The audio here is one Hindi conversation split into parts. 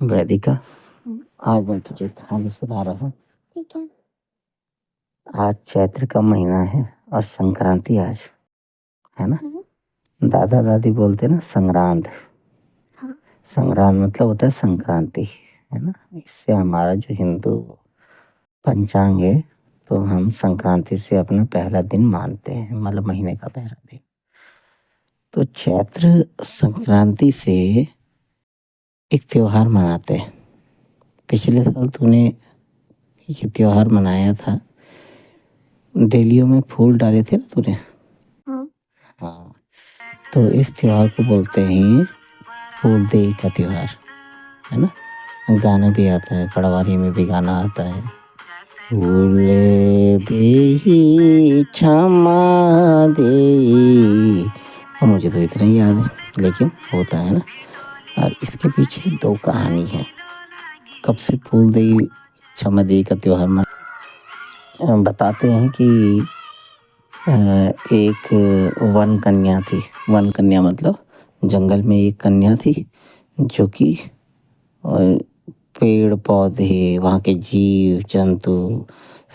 वेदिका, हम्म, आज मैं तुझे कहानी सुना रहा हूँ। ठीक है। आज चैत्र का महीना है और संक्रांति आज, है ना। हम्म, दादा दादी बोलते ना संग्रांद। हाँ। संग्रांद मतलब होता है संक्रांति, है ना। इससे हमारा जो हिंदू पंचांग है, तो हम संक्रांति से अपना पहला दिन मानते हैं, मतलब महीने का पहला दिन। तो चैत्र संक्रांति से एक त्योहार मनाते हैं। पिछले साल तूने ये त्योहार मनाया था, डेलियो में फूल डाले थे ना तूने। हाँ। हाँ, तो इस त्योहार को बोलते हैं फूलदेई का त्योहार, है ना। गाना भी आता है, कड़वाली में भी गाना आता है। फूल देही क्षमा देई, और मुझे तो इतना ही याद है, लेकिन होता है ना। और इसके पीछे दो कहानी है, कब से फूलदेई क्षमा देई का त्योहार बताते हैं कि एक वन कन्या थी। वन कन्या मतलब जंगल में एक कन्या थी, जो कि पेड़ पौधे, वहाँ के जीव जंतु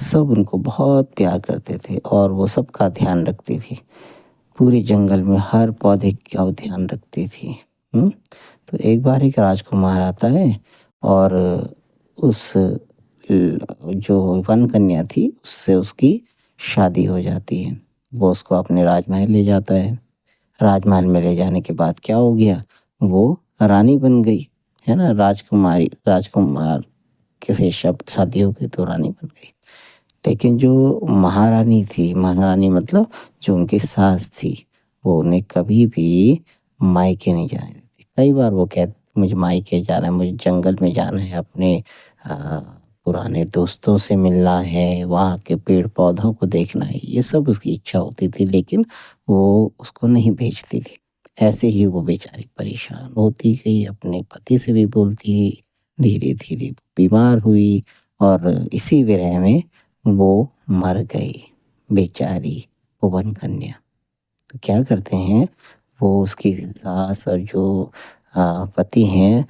सब उनको बहुत प्यार करते थे और वो सबका ध्यान रखती थी। पूरे जंगल में हर पौधे का वो ध्यान रखती थी। तो एक बार एक राजकुमार आता है और उस जो वन कन्या थी उससे उसकी शादी हो जाती है। वो उसको अपने राजमहल ले जाता है। राजमहल में ले जाने के बाद क्या हो गया, वो रानी बन गई, है ना। राजकुमारी, राजकुमार किसी शब्द शादी हो गई तो रानी बन गई। लेकिन जो महारानी थी, महारानी मतलब जो उनकी सास थी, वो उन्हें कभी भी मायके नहीं जाने देती। कई बार वो कहती मुझे मायके जाना है, मुझे जंगल में जाना है, अपने पुराने दोस्तों से मिलना है, वहाँ के पेड़ पौधों को देखना है, ये सब उसकी इच्छा होती थी, लेकिन वो उसको नहीं भेजती थी। ऐसे ही वो बेचारी परेशान होती गई, अपने पति से भी बोलती गई। धीरे धीरे बीमार हुई और इसी विरह में वो मर गई, बेचारी वो वन कन्या। तो क्या करते हैं, वो उसकी सास और जो पति हैं,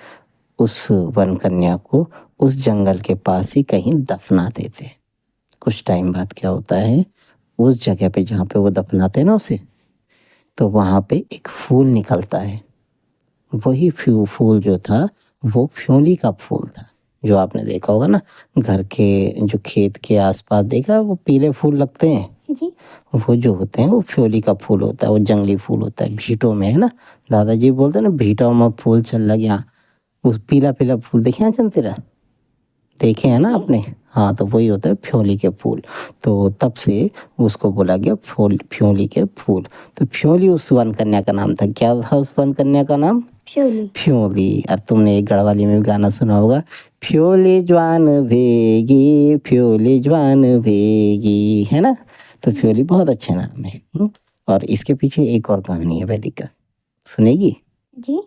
उस वन कन्या को उस जंगल के पास ही कहीं दफना देते। कुछ टाइम बाद क्या होता है, उस जगह पे जहाँ पे वो दफनाते हैं ना उसे, तो वहाँ पे एक फूल निकलता है। वही फूल जो था वो फ्योली का फूल था। जो आपने देखा होगा ना, घर के जो खेत के आसपास देखा, वो पीले फूल लगते हैं जी। वो जो होते हैं वो फ्योली का फूल होता है। वो जंगली फूल होता है, भीटों में, है ना। दादाजी बोलते हैं ना, भीटों में फूल चल लग गया। उस पीला पीला फूल देखे हैं तेरा, देखे हैं ना आपने। हाँ, तो वही होता है फ्योली के फूल। तो तब से उसको बोला गया फ्योली के फूल। तो फ्योली उस वन कन्या का नाम था। क्या था उस वन कन्या का नाम? फ्योली। फ्योली। और तुमने एक गढ़वाली में भी गाना सुना होगा, फ्योली ज्वान भेगी, फ्योली ज्वान भेगी, है ना। तो फ्योली बहुत अच्छा नाम है। और इसके पीछे एक और कहानी है वैदिका, सुनेगी? जी।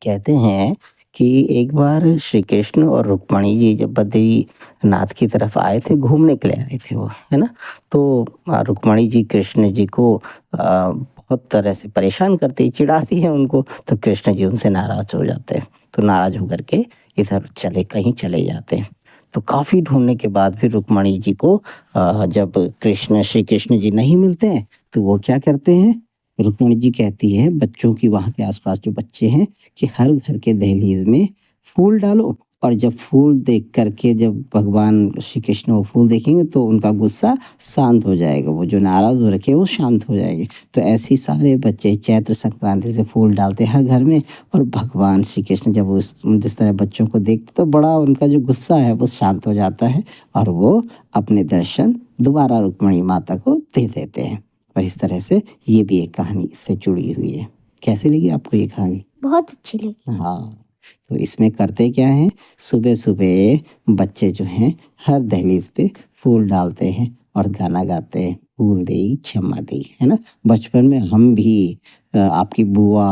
कहते हैं कि एक बार श्री कृष्ण और रुक्मणी जी जब बद्रीनाथ की तरफ आए थे, घूमने के लिए आए थे वो, है ना। तो रुक्मणी जी कृष्ण जी को बहुत तरह से परेशान करती, चिढ़ाती है उनको। तो कृष्ण जी उनसे नाराज हो जाते हैं। तो नाराज होकर के इधर कहीं चले जाते हैं। तो काफ़ी ढूंढने के बाद फिर रुक्मणी जी को जब श्री कृष्ण जी नहीं मिलते हैं, तो वो क्या करते हैं, रुक्मणी जी कहती है बच्चों की, वहाँ के आसपास जो बच्चे हैं, कि हर घर के दहलीज में फूल डालो, और जब फूल देख करके जब भगवान श्री कृष्ण वो फूल देखेंगे तो उनका गुस्सा शांत हो जाएगा, वो जो नाराज़ हो रखे वो शांत हो जाएंगे। तो ऐसे ही सारे बच्चे चैत्र संक्रांति से फूल डालते हैं हर घर में। और भगवान श्री कृष्ण जब उस जिस तरह बच्चों को देखते तो बड़ा उनका जो गुस्सा है वो शांत हो जाता है, और वो अपने दर्शन दोबारा रुक्मणी माता को दे देते हैं। और इस तरह से ये भी एक कहानी इससे जुड़ी हुई है। कैसी लगी आपको ये कहानी? बहुत अच्छी लगी। हाँ, तो इसमें करते क्या है, सुबह सुबह बच्चे जो हैं हर दहलीज पे फूल डालते हैं और गाना गाते हैं, फूल देई क्षमा देई, है ना। बचपन में हम भी आपकी बुआ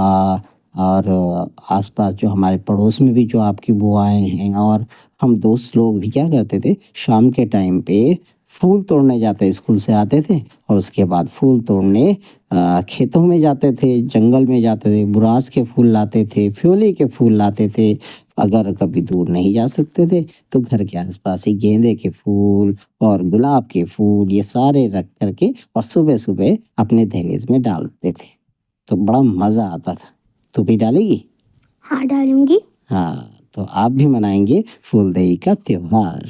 और आसपास जो हमारे पड़ोस में भी जो आपकी बुआएं हैं और हम दोस्त लोग भी क्या करते थे, शाम के टाइम पे फूल तोड़ने जाते, स्कूल से आते थे और उसके बाद फूल तोड़ने खेतों में जाते थे, जंगल में जाते थे, बुरास के फूल लाते थे, फ्योली के फूल लाते थे, अगर कभी दूर नहीं जा सकते थे तो घर के आसपास ही गेंदे के फूल और गुलाब के फूल ये सारे रख करके और सुबह सुबह अपने दहलीज में डालते थे, तो बड़ा मज़ा आता था। तू भी डालेगी? हाँ डालूंगी। हाँ, तो आप भी मनाएंगे फूलदेई का त्योहार।